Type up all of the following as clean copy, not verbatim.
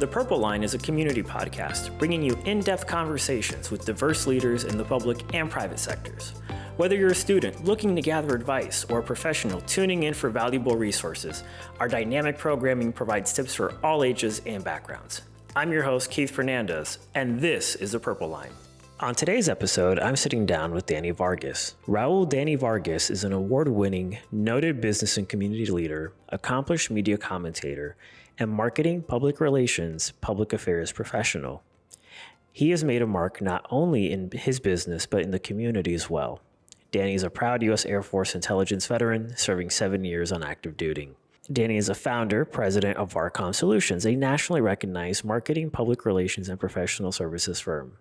The Purple Line is a community podcast bringing you in-depth conversations with diverse leaders in the public and private sectors. Whether you're a student looking to gather advice or a professional tuning in for valuable resources, our dynamic programming provides tips for all ages and backgrounds. I'm your host, Keith Fernandez, and this is The Purple Line. On today's episode, I'm sitting down with Danny Vargas. Danny Vargas is an award-winning, noted business and community leader, accomplished media commentator, and marketing, public relations, public affairs professional. He has made a mark not only in his business, but in the community as well. Danny is a proud U.S. Air Force intelligence veteran, serving 7 years on active duty. Danny is a founder, president of Varcom Solutions, a nationally recognized marketing, public relations, and professional services firm.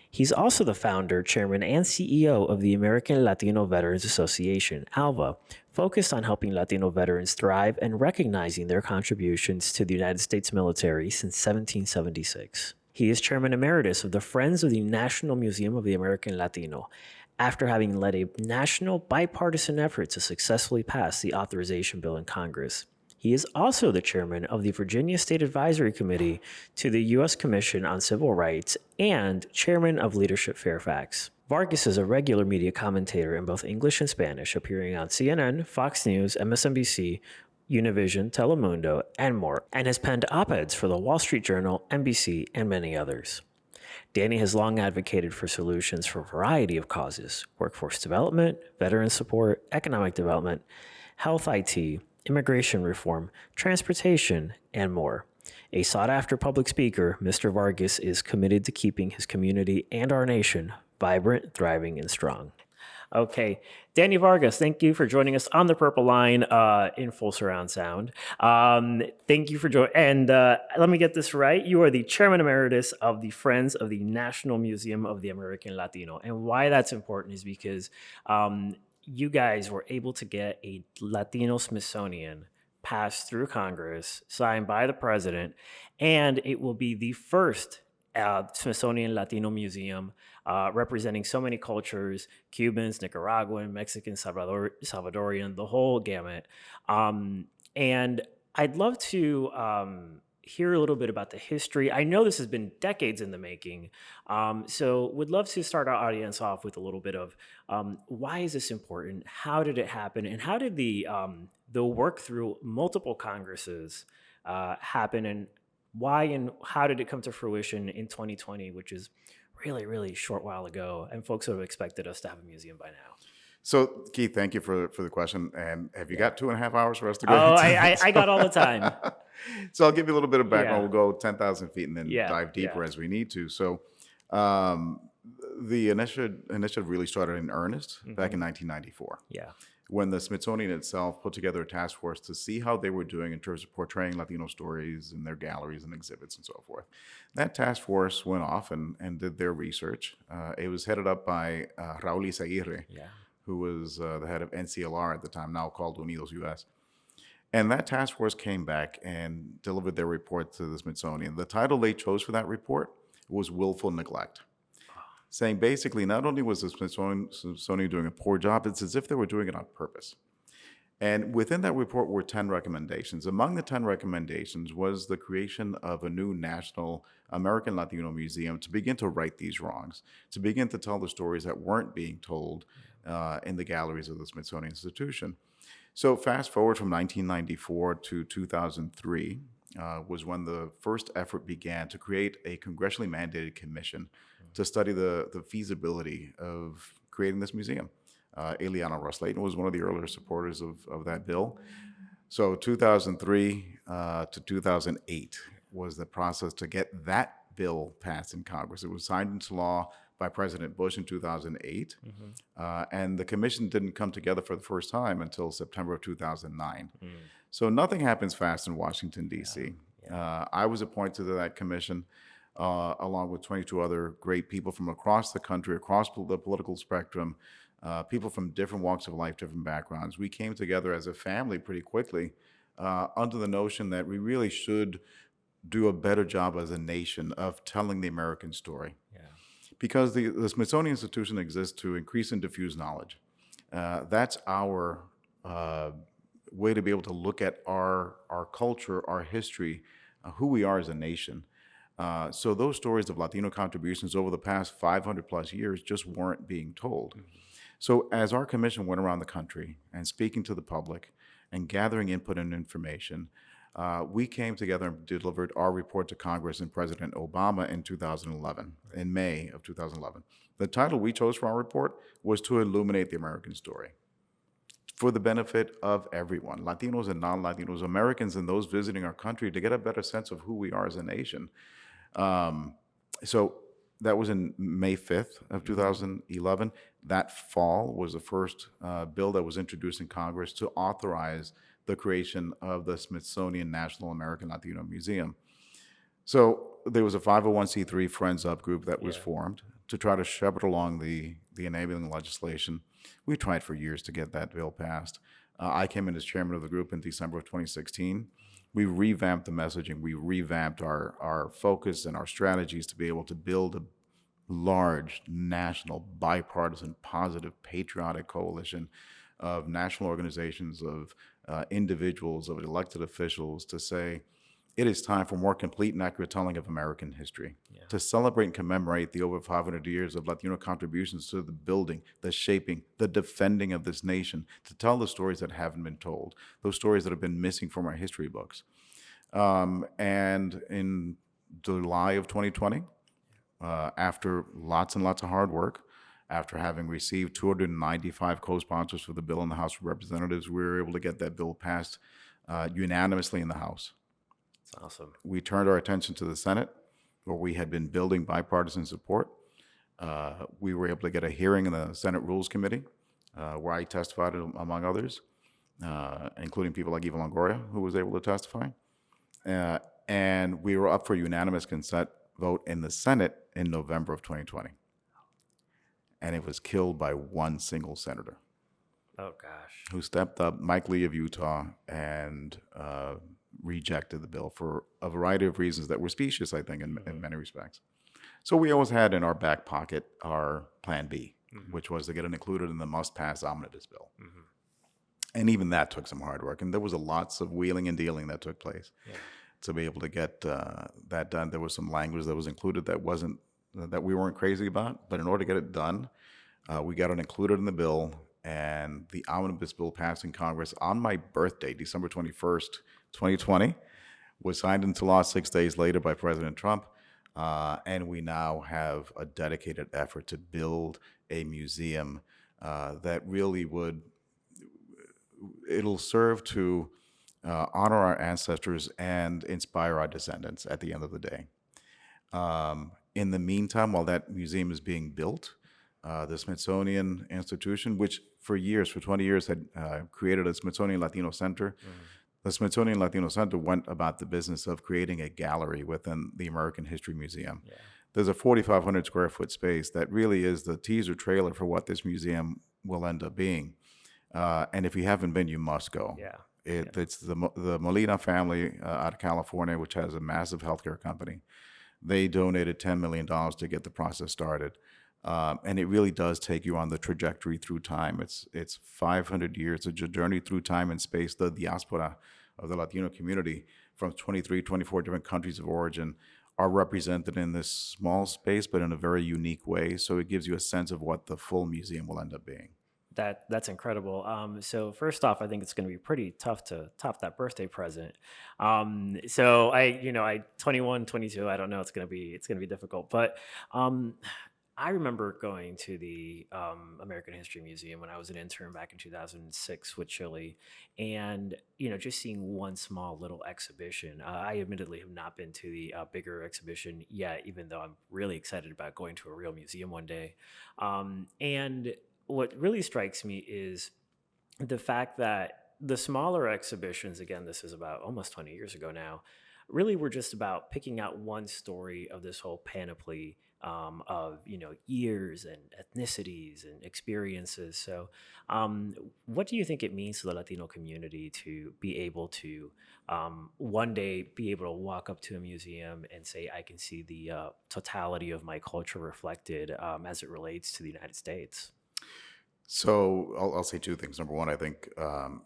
He's also the founder, chairman, and CEO of the American Latino Veterans Association, ALVA, focused on helping Latino veterans thrive and recognizing their contributions to the United States military since 1776. He is chairman emeritus of the Friends of the National Museum of the American Latino, after having led a national bipartisan effort to successfully pass the authorization bill in Congress. He is also the chairman of the Virginia State Advisory Committee to the U.S. Commission on Civil Rights and chairman of Leadership Fairfax. Vargas is a regular media commentator in both English and Spanish, appearing on CNN, Fox News, MSNBC, Univision, Telemundo, and more, and has penned op-eds for the Wall Street Journal, NBC, and many others. Danny has long advocated for solutions for a variety of causes: workforce development, veteran support, economic development, health IT, immigration reform, transportation, and more. A sought-after public speaker, Mr. Vargas is committed to keeping his community and our nation vibrant, thriving, and strong. Okay, Danny Vargas, thank you for joining us on the Purple Line in full surround sound. Thank you for joining. And let me get this right. You are the chairman emeritus of the Friends of the National Museum of the American Latino. And why that's important is because you guys were able to get a Latino Smithsonian passed through Congress, signed by the president, and it will be the first Smithsonian Latino Museum representing so many cultures: Cubans, Nicaraguan, Mexican, Salvadorian, the whole gamut. And I'd love to hear a little bit about the history. I know this has been decades in the making, so would love to start our audience off with a little bit of why is this important? How did it happen? And how did the work through multiple Congresses happen? And why and how did it come to fruition in 2020, which is really, really short while ago, and folks would have expected us to have a museum by now? So, Keith, thank you for the question. And have you got 2.5 hours for us to go? Oh, I got all the time. So I'll give you a little bit of background. Yeah. We'll go 10,000 feet and then dive deeper as we need to. So the initiative really started in earnest back in 1994. Yeah. When the Smithsonian itself put together a task force to see how they were doing in terms of portraying Latino stories in their galleries and exhibits and so forth. That task force went off and did their research. It was headed up by Raul Izaguirre, who was the head of NCLR at the time, now called Unidos US. And that task force came back and delivered their report to the Smithsonian. The title they chose for that report was Willful Neglect, saying basically not only was the Smithsonian doing a poor job, it's as if they were doing it on purpose. And within that report were 10 recommendations. Among the 10 recommendations was the creation of a new national American Latino Museum to begin to right these wrongs, to begin to tell the stories that weren't being told in the galleries of the Smithsonian Institution. So fast forward from 1994 to 2003 was when the first effort began to create a congressionally mandated commission to study the feasibility of creating this museum. Ileana Ros-Lehtinen was one of the earlier supporters of that bill. So 2003 to 2008 was the process to get that bill passed in Congress. It was signed into law by President Bush in 2008, and the commission didn't come together for the first time until September of 2009. So nothing happens fast in Washington, D.C. I was appointed to that commission along with 22 other great people from across the country, across the political spectrum, people from different walks of life, different backgrounds. We came together as a family pretty quickly under the notion that we really should do a better job as a nation of telling the American story. Because the Smithsonian Institution exists to increase and diffuse knowledge. That's our way to be able to look at our culture, our history, who we are as a nation. So those stories of Latino contributions over the past 500 plus years just weren't being told. So as our commission went around the country and speaking to the public and gathering input and information, we came together and delivered our report to Congress and President Obama in 2011, in May of 2011. The title we chose for our report was To Illuminate the American Story, for the benefit of everyone, Latinos and non-Latinos, Americans and those visiting our country, to get a better sense of who we are as a nation. So that was in May 5th of 2011. That fall was the first bill that was introduced in Congress to authorize the creation of the Smithsonian National American Latino Museum. So there was a 501c3 Friends Up group that was formed to try to shepherd along the enabling legislation. We tried for years to get that bill passed. I came in as chairman of the group in December of 2016. We revamped the messaging. We revamped our focus and our strategies to be able to build a large, national, bipartisan, positive, patriotic coalition of national organizations, of individuals, of elected officials to say, it is time for more complete and accurate telling of American history, to celebrate and commemorate the over 500 years of Latino contributions to the building, the shaping, the defending of this nation, to tell the stories that haven't been told, those stories that have been missing from our history books. And in July of 2020, after lots and lots of hard work, after having received 295 co-sponsors for the bill in the House of Representatives, we were able to get that bill passed unanimously in the House. That's awesome. We turned our attention to the Senate, where we had been building bipartisan support. We were able to get a hearing in the Senate Rules Committee, where I testified, among others, including people like Eva Longoria, who was able to testify. And we were up for unanimous consent vote in the Senate in November of 2020. And it was killed by one single senator. Oh, gosh. Who stepped up, Mike Lee of Utah, and rejected the bill for a variety of reasons that were specious, I think, in many respects. So we always had in our back pocket our plan B, which was to get it included in the must-pass omnibus bill. And even that took some hard work. And there was lots of wheeling and dealing that took place to be able to get that done. There was some language that was included that we weren't crazy about. But in order to get it done, we got it included in the bill. And the omnibus bill passed in Congress on my birthday, December 21st, 2020, was signed into law 6 days later by President Trump. And we now have a dedicated effort to build a museum that really it'll serve to honor our ancestors and inspire our descendants at the end of the day. In the meantime, while that museum is being built, the Smithsonian Institution, which for 20 years had created a Smithsonian Latino Center, the Smithsonian Latino Center went about the business of creating a gallery within the American History Museum. There's a 4,500 square foot space that really is the teaser trailer for what this museum will end up being. And if you haven't been, you must go. It's the Molina family out of California, which has a massive healthcare company. They donated $10 million to get the process started. And it really does take you on the trajectory through time. It's 500 years, it's a journey through time and space. The diaspora of the Latino community from 23, 24 different countries of origin are represented in this small space, but in a very unique way. So it gives you a sense of what the full museum will end up being. That's incredible. So first off, I think it's going to be pretty tough to top that birthday present. So I 21, 22, I don't know. It's going to be difficult, but I remember going to the American History Museum when I was an intern back in 2006 with CHLI, and just seeing one small little exhibition. I admittedly have not been to the bigger exhibition yet, even though I'm really excited about going to a real museum one day. And what really strikes me is the fact that the smaller exhibitions, again, this is about almost 20 years ago now, really were just about picking out one story of this whole panoply of years and ethnicities and experiences. So what do you think it means to the Latino community to be able to one day be able to walk up to a museum and say, I can see the totality of my culture reflected as it relates to the United States? So I'll say two things. Number one, I think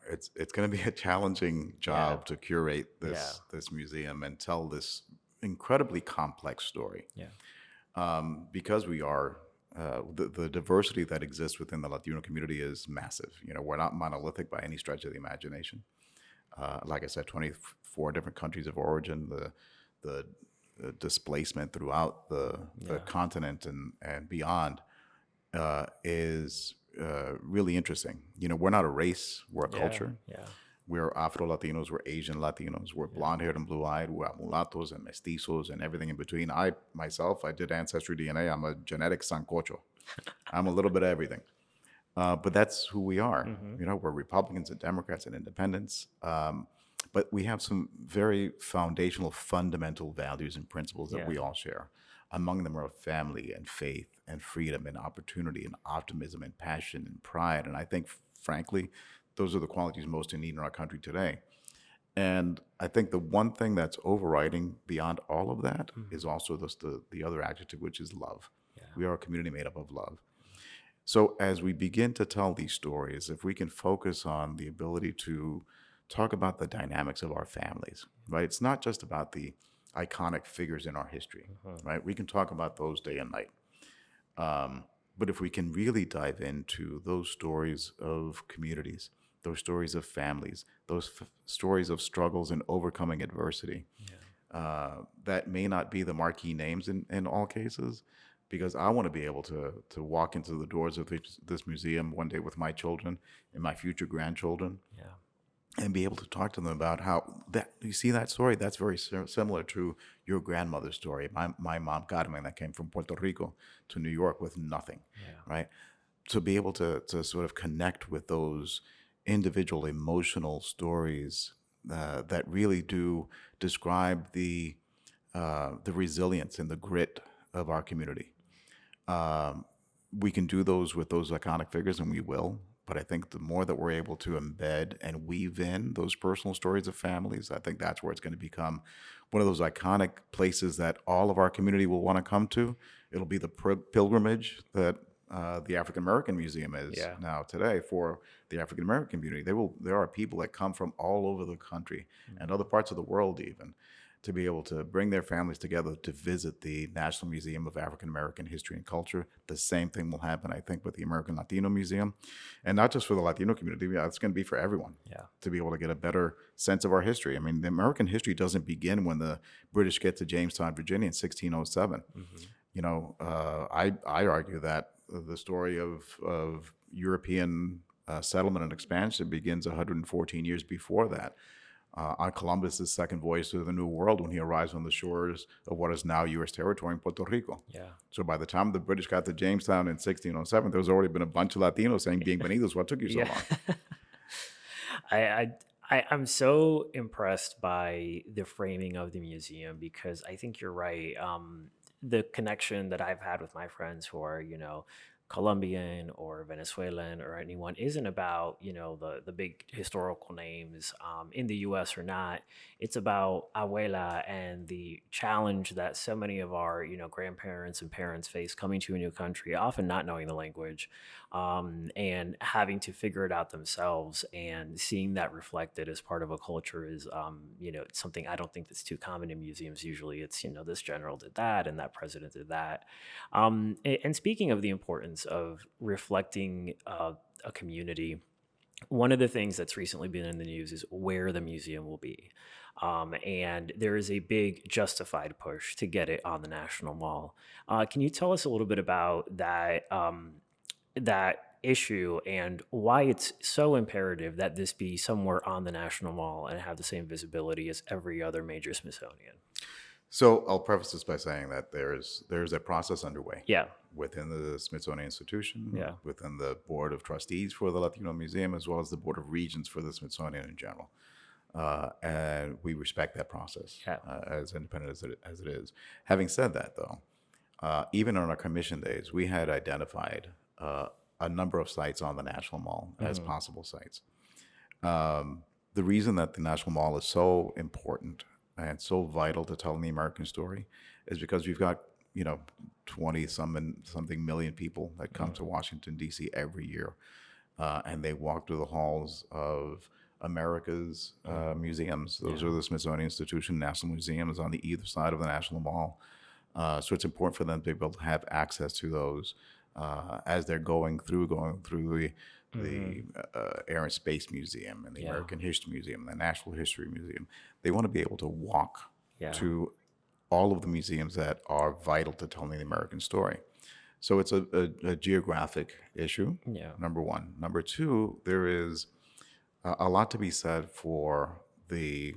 it's going to be a challenging Yeah. job to curate Yeah. this museum and tell this incredibly complex story, Yeah. because we are the diversity that exists within the Latino community is massive. You know, we're not monolithic by any stretch of the imagination. Like I said, 24 different countries of origin, the displacement throughout the Yeah. continent and beyond is really interesting. You know, we're not a race, we're a Yeah. culture. Yeah. We're Afro Latinos, we're Asian Latinos, we're Yeah. blonde haired and blue eyed, we're mulattos and mestizos and everything in between. I myself, I did ancestry DNA. I'm a genetic sancocho. I'm a little bit of everything. But that's who we are. Mm-hmm. You know, we're Republicans and Democrats and independents. But we have some very foundational, fundamental values and principles that Yeah. we all share. Among them are family and faith and freedom and opportunity and optimism and passion and pride. And I think, frankly, those are the qualities most in need in our country today. And I think the one thing that's overriding beyond all of that Mm-hmm. is also the other adjective, which is love. Yeah. We are a community made up of love. So, as we begin to tell these stories, if we can focus on the ability to talk about the dynamics of our families, right? It's not just about the iconic figures in our history, Mm-hmm. right? We can talk about those day and night. But if we can really dive into those stories of communities, those stories of families, those stories of struggles and overcoming adversity, Yeah. that may not be the marquee names in all cases, because I want to be able to walk into the doors of this museum one day with my children and my future grandchildren Yeah. and be able to talk to them about how that you see that story that's very similar to your grandmother's story. My mom Carmen, that came from Puerto Rico to New York with nothing, Yeah. right? To be able to sort of connect with those individual emotional stories that really do describe the resilience and the grit of our community. Um, we can do those with those iconic figures, and we will. But I think the more that we're able to embed and weave in those personal stories of families, I think that's where it's going to become one of those iconic places that all of our community will want to come to. It'll be the pilgrimage that the African American Museum is Yeah. now today for the African American community. There are people that come from all over the country and other parts of the world even to be able to bring their families together to visit the National Museum of African American History and Culture. The same thing will happen, I think, with the American Latino Museum. And not just for the Latino community, it's going to be for everyone Yeah. to be able to get a better sense of our history. I mean, the American history doesn't begin when the British get to Jamestown, Virginia in 1607. Mm-hmm. You know, I argue that the story of European settlement and expansion begins 114 years before that, on Columbus's second voyage to the New World when he arrives on the shores of what is now U.S. territory in Puerto Rico. Yeah. So by the time the British got to Jamestown in 1607, there's already been a bunch of Latinos saying, "Bienvenidos, what took you so Yeah. long?" I'm so impressed by the framing of the museum because I think you're right. The connection that I've had with my friends who are, Colombian or Venezuelan or anyone isn't about, the big historical names in the US or not. It's about abuela and the challenge that so many of our, grandparents and parents face coming to a new country, often not knowing the language, and having to figure it out themselves, and seeing that reflected as part of a culture is it's something I don't think that's too common in museums. Usually it's this general did that and that president did that. And speaking of the importance of reflecting a community, one of the things that's recently been in the news is where the museum will be. And there is a big justified push to get it on the National Mall. Can you tell us a little bit about that issue and why it's so imperative that this be somewhere on the National Mall and have the same visibility as every other major Smithsonian? So I'll preface this by saying that there's a process underway Yeah. within the Smithsonian Institution, Yeah. within the Board of Trustees for the Latino Museum, as well as the Board of Regents for the Smithsonian in general. And we respect that process Yeah. as independent as it is. Having said that, though, even on our commission days, we had identified a number of sites on the National Mall as possible sites. The reason that the National Mall is so important and so vital to telling the American story is because we've got 20 something million people that come to Washington, D.C. every year. And they walk through the halls of America's museums. Those are the Smithsonian Institution, National Museums on the either side of the National Mall. So it's important for them to be able to have access to those as they're going through the Air and Space Museum and the American History Museum, and the Natural History Museum. They want to be able to walk to all of the museums that are vital to telling the American story. So it's a geographic issue, number one. Number two, there is a lot to be said for the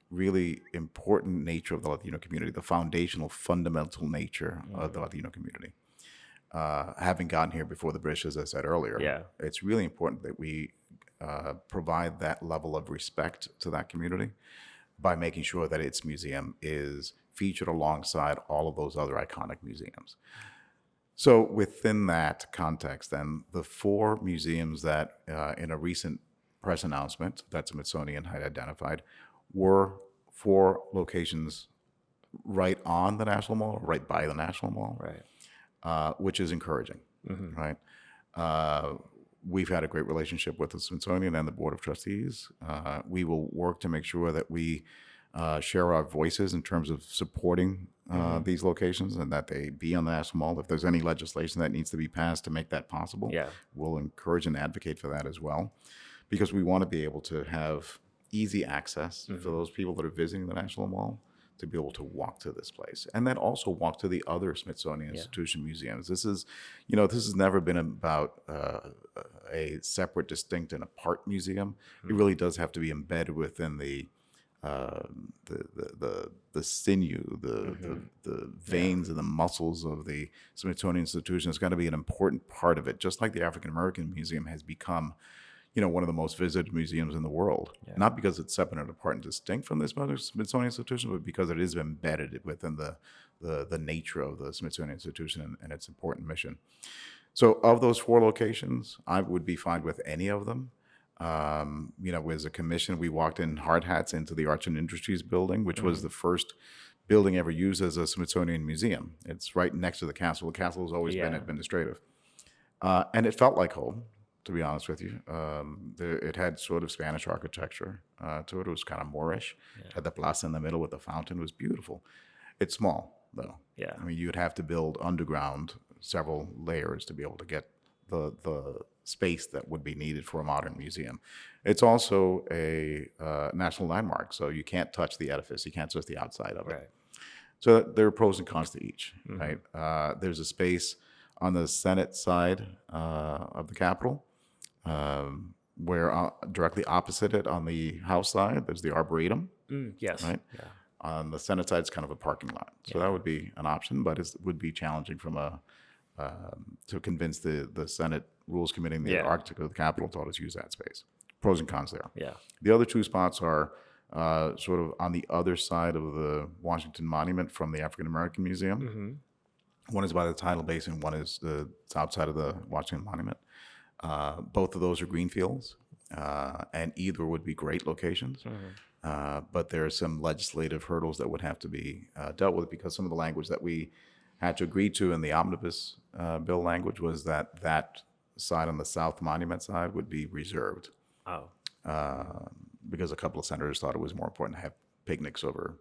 really important nature of the Latino community, the foundational, fundamental nature of the Latino community. Having gotten here before the British, as I said earlier, it's really important that we provide that level of respect to that community by making sure that its museum is featured alongside all of those other iconic museums. So within that context, then, the four museums that in a recent press announcement that Smithsonian had identified were four locations right on the National Mall, right by the National Mall, which is encouraging, right? We've had a great relationship with the Smithsonian and the Board of Trustees. We will work to make sure that we share our voices in terms of supporting these locations and that they be on the National Mall. If there's any legislation that needs to be passed to make that possible, we'll encourage and advocate for that as well, because we want to be able to have easy access for those people that are visiting the National Mall to be able to walk to this place, and then also walk to the other Smithsonian Institution museums. This is, this has never been about a separate, distinct, and apart museum. It really does have to be embedded within the sinew, the veins and the muscles of the Smithsonian Institution. It's got to be an important part of it, just like the African American Museum has become, one of the most visited museums in the world. Not because it's separate and apart and distinct from the Smithsonian Institution, but because it is embedded within the nature of the Smithsonian Institution and its important mission. So of those four locations, I would be fine with any of them. As a commission, we walked in hard hats into the Arts and Industries building, which was the first building ever used as a Smithsonian museum. It's right next to the castle. The castle has always been administrative. And it felt like home, to be honest with you. It had sort of Spanish architecture to it. It was kind of Moorish. It had the plaza in the middle with the fountain. It was beautiful. It's small, though. I mean, you'd have to build underground several layers to be able to get the space that would be needed for a modern museum. It's also a national landmark, so you can't touch the edifice. You can't touch the outside of it. So there are pros and cons to each, right? There's a space on the Senate side of the Capitol, where directly opposite it on the House side, there's the Arboretum. Right? On the Senate side, it's kind of a parking lot. So that would be an option, but it would be challenging to convince the Senate Rules Committee and the architect of the Capitol to let us use that space. Pros and cons there. The other two spots are sort of on the other side of the Washington Monument from the African American Museum. One is by the tidal basin, one is the south side of the Washington Monument. Both of those are greenfields, and either would be great locations. But there are some legislative hurdles that would have to be dealt with, because some of the language that we had to agree to in the omnibus bill language was that side on the South Monument side would be reserved. Because a couple of senators thought it was more important to have picnics over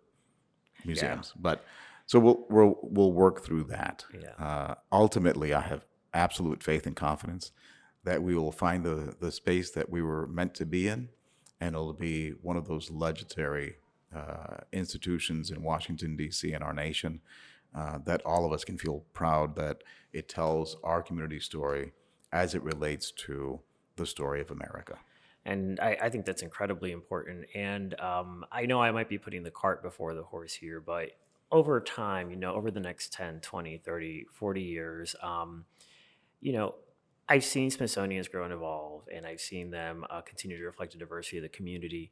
museums. But so we'll work through that. Ultimately, I have absolute faith and confidence that we will find the space that we were meant to be in, and it'll be one of those legendary institutions in Washington, D.C. and our nation that all of us can feel proud that it tells our community story as it relates to the story of America. And I think that's incredibly important. And I know I might be putting the cart before the horse here, but over time, over the next 10, 20, 30, 40 years, I've seen Smithsonian's grow and evolve, and I've seen them continue to reflect the diversity of the community.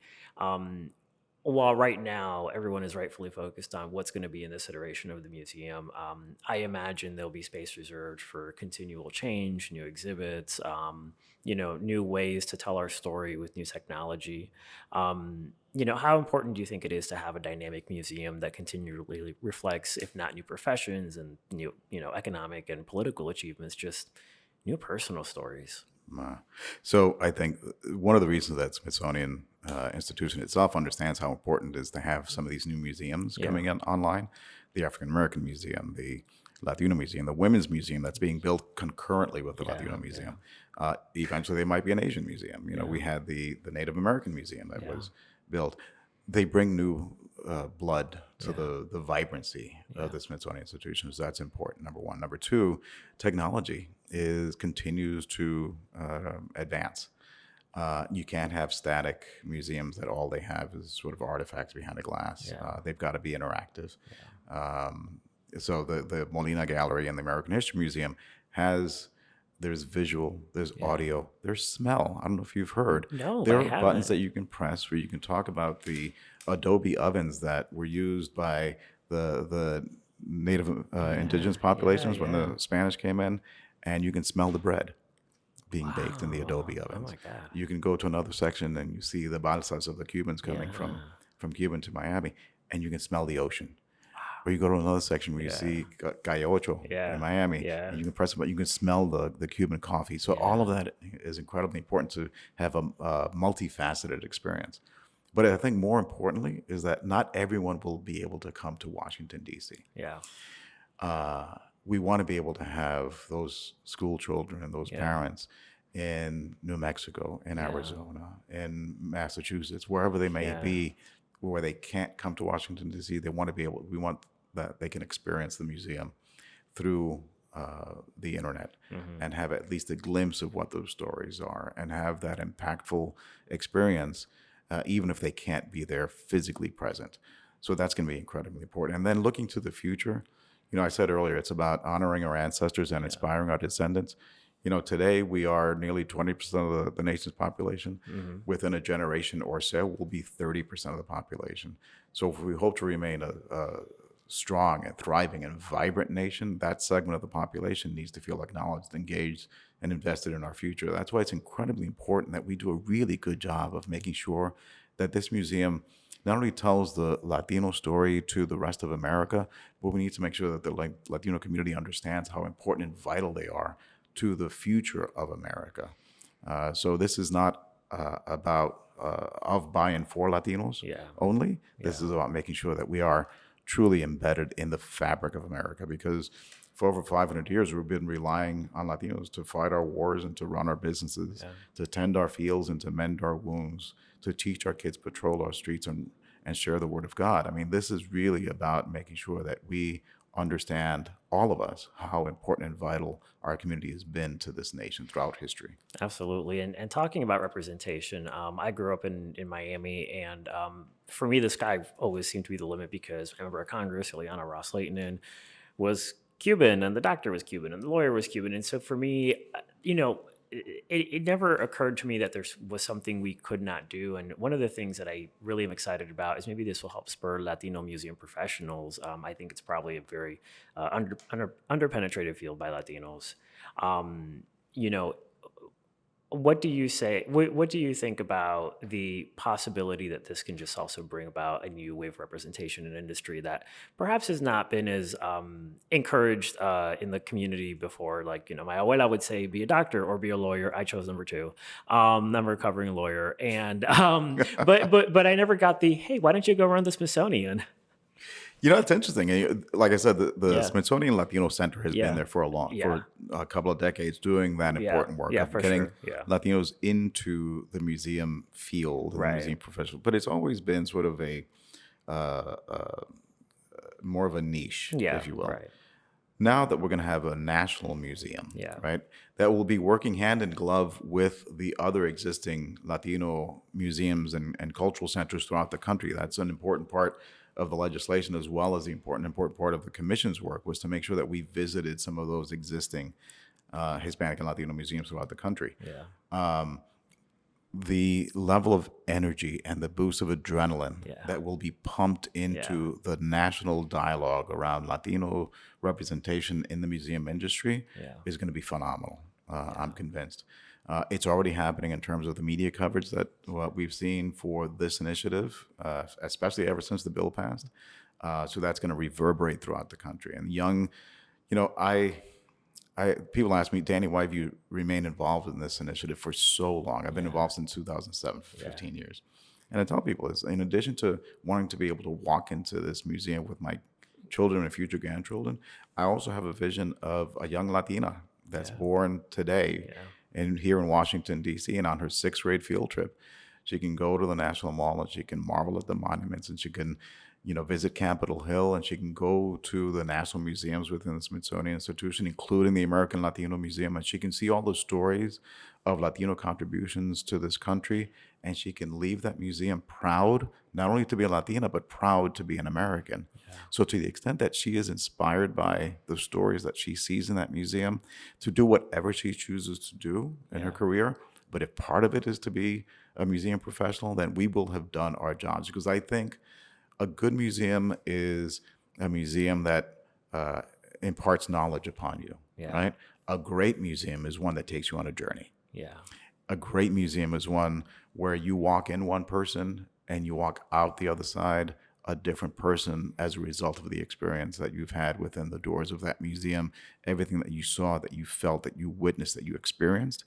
while right now everyone is rightfully focused on what's going to be in this iteration of the museum, I imagine there'll be space reserved for continual change, new exhibits, new ways to tell our story with new technology. How important do you think it is to have a dynamic museum that continually reflects, if not new professions and new, economic and political achievements, just new personal stories? Uh, So I think one of the reasons that Smithsonian institution itself understands how important it is to have some of these new museums Yeah, coming in online, the African American Museum, the Latino Museum, the Women's Museum that's being built concurrently with the Latino yeah, yeah, Museum. Eventually, there might be an Asian museum. We yeah, had the Native American Museum that yeah, was built. They bring new blood to yeah, the vibrancy of yeah, the Smithsonian Institution. So that's important. Number one. Number two, technology continues to advance. You can't have static museums that all they have is sort of artifacts behind a glass. yeah, They've got to be interactive. yeah. Um, so the Molina Gallery and the American History Museum has there's visual, there's Yeah. audio, there's smell. I don't know if you've heard. No, There I are buttons haven't. that you can press where you can talk about the adobe ovens that were used by the native Yeah, indigenous yeah, populations when yeah. the Spanish came in, and you can smell the bread being baked in the Wow. adobe Oh ovens. my God. You can go to another section and you see the balsas of the Cubans coming Yeah. from Cuba to Miami, and you can smell the ocean. Or you go to another section where you Yeah. see Gallo Ocho in Yeah. Miami, Yeah. and you can press it, but you can smell the Cuban coffee. So all Yeah. of that is incredibly important to have a multifaceted experience. But I think more importantly is that not everyone will be able to come to Washington, D.C. Yeah. We want to be able to have those school children and those Yeah. parents in New Mexico, in Yeah. Arizona, in Massachusetts, wherever they may Yeah. be, where they can't come to Washington, D.C. They want to be able, we want that they can experience the museum through the internet Hmm. and have at least a glimpse of what those stories are and have that impactful experience, even if they can't be there physically present. So that's going to be incredibly important. And then looking to the future, I said earlier, it's about honoring our ancestors and Yeah. inspiring our descendants. Today we are nearly 20% of the nation's population. Hmm. Within a generation or so, we'll be 30% of the population. So if we hope to remain a strong and thriving and vibrant nation, that segment of the population needs to feel acknowledged, engaged, and invested in our future. That's why it's incredibly important that we do a really good job of making sure that this museum not only tells the Latino story to the rest of America, but we need to make sure that the Latino community understands how important and vital they are to the future of America. So this is not about of, by, and for Latinos Yeah. only. This Yeah. is about making sure that we are truly embedded in the fabric of America, because for over 500 years we've been relying on Latinos to fight our wars and to run our businesses, Yeah. to tend our fields and to mend our wounds, to teach our kids, patrol our streets, and share the word of God. I mean, this is really about making sure that we understand, all of us, how important and vital our community has been to this nation throughout history. Absolutely. And talking about representation, I grew up in Miami, and for me, the sky always seemed to be the limit because my member of Congress, Ileana Ross-Lehtinen, was Cuban, and the doctor was Cuban, and the lawyer was Cuban. And so for me, it never occurred to me that there was something we could not do. And one of the things that I really am excited about is maybe this will help spur Latino museum professionals. I think it's probably a very underpenetrated field by Latinos. Um, you know, what do you say? What do you think about the possibility that this can just also bring about a new wave of representation in industry that perhaps has not been as encouraged in the community before? Like, my abuela would say, be a doctor or be a lawyer. I chose number two. I'm a recovering lawyer. And but I never got the, hey, why don't you go run the Smithsonian? It's interesting. Like I said, the Yeah, Smithsonian Latino Center has been yeah, there yeah, for a couple of decades, doing that yeah, important work yeah, of for getting sure. Yeah, Latinos into the museum field and the right. museum professional. But it's always been sort of a more of a niche, Yeah, if you will. right. Now that we're going to have a national museum, Yeah, right, that will be working hand in glove with the other existing Latino museums and cultural centers throughout the country. That's an important part of the legislation, as well as the important part of the commission's work, was to make sure that we visited some of those existing Hispanic and Latino museums throughout the country. yeah, the level of energy and the boost of adrenaline that will be pumped into the national dialogue around Latino representation in the museum industry is going to be phenomenal. I'm convinced. It's already happening in terms of the media coverage that we've seen for this initiative, especially ever since the bill passed. So that's going to reverberate throughout the country. And people ask me, Danny, why have you remained involved in this initiative for so long? I've been involved since 2007, for 15 years. And I tell people is, in addition to wanting to be able to walk into this museum with my children and future grandchildren, I also have a vision of a young Latina that's born today and here in Washington, D.C., and on her 6th grade field trip, she can go to the National Mall and she can marvel at the monuments, and she can visit Capitol Hill, and she can go to the national museums within the Smithsonian Institution, including the American Latino Museum, and she can see all the stories of Latino contributions to this country, and she can leave that museum proud, not only to be a Latina, but proud to be an American. So to the extent that she is inspired by the stories that she sees in that museum, to do whatever she chooses to do in her career, but if part of it is to be a museum professional, then we will have done our jobs. Because I think a good museum is a museum that imparts knowledge upon you, right? A great museum is one that takes you on a journey. A great museum is one where you walk in one person and you walk out the other side a different person as a result of the experience that you've had within the doors of that museum, everything that you saw, that you felt, that you witnessed, that you experienced.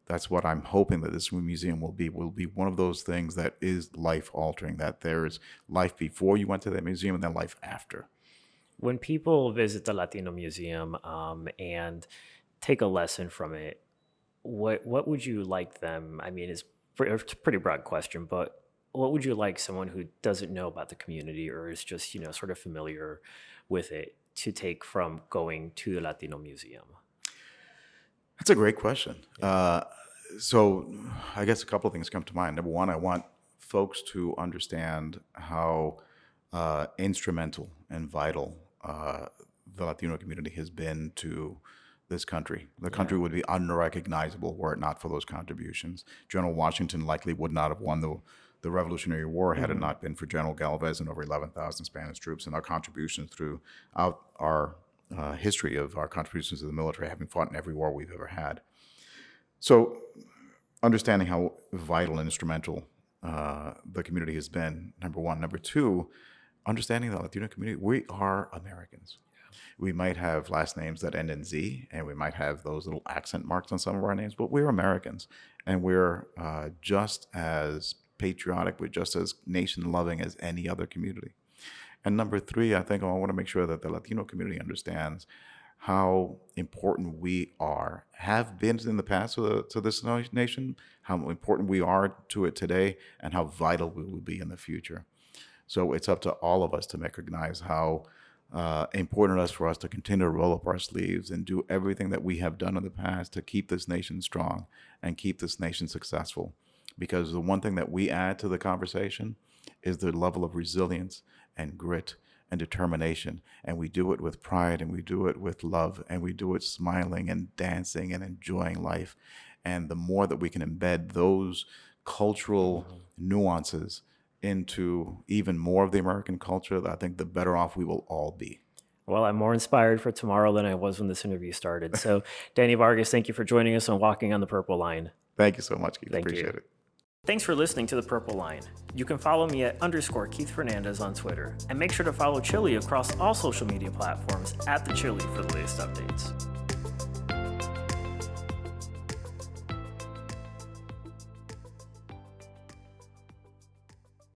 That's what I'm hoping that this museum will be one of those things that is life-altering, that there's life before you went to that museum and then life after. When people visit the Latino Museum and take a lesson from it, what would you like them, I mean, it's a pretty broad question, but what would you like someone who doesn't know about the community or is just, sort of familiar with it to take from going to the Latino Museum? That's a great question. So I guess a couple of things come to mind. Number one, I want folks to understand how instrumental and vital the Latino community has been to this country. The country would be unrecognizable were it not for those contributions. General Washington likely would not have won the Revolutionary War had it not been for General Galvez and over 11,000 Spanish troops, and our contributions throughout our history of our contributions to the military, having fought in every war we've ever had. So understanding how vital and instrumental the community has been, number one. Number two, understanding the Latino community, we are Americans. We might have last names that end in Z, and we might have those little accent marks on some of our names, but we're Americans, and we're just as patriotic, we're just as nation-loving as any other community. And number three, I think I want to make sure that the Latino community understands how important we are, have been in the past to this nation, how important we are to it today, and how vital we will be in the future. So it's up to all of us to recognize how important it is for us to continue to roll up our sleeves and do everything that we have done in the past to keep this nation strong and keep this nation successful. Because the one thing that we add to the conversation is the level of resilience and grit and determination. And we do it with pride, and we do it with love, and we do it smiling and dancing and enjoying life. And the more that we can embed those cultural nuances into even more of the American culture, I think the better off we will all be. Well, I'm more inspired for tomorrow than I was when this interview started. So, Danny Vargas, thank you for joining us on Walking on the Purple Line. Thank you so much, Keith. Thank Appreciate you. it. Thanks for listening to The Purple Line. You can follow me at _Keith Fernandez on Twitter. And make sure to follow CHLI across all social media platforms at the CHLI for the latest updates.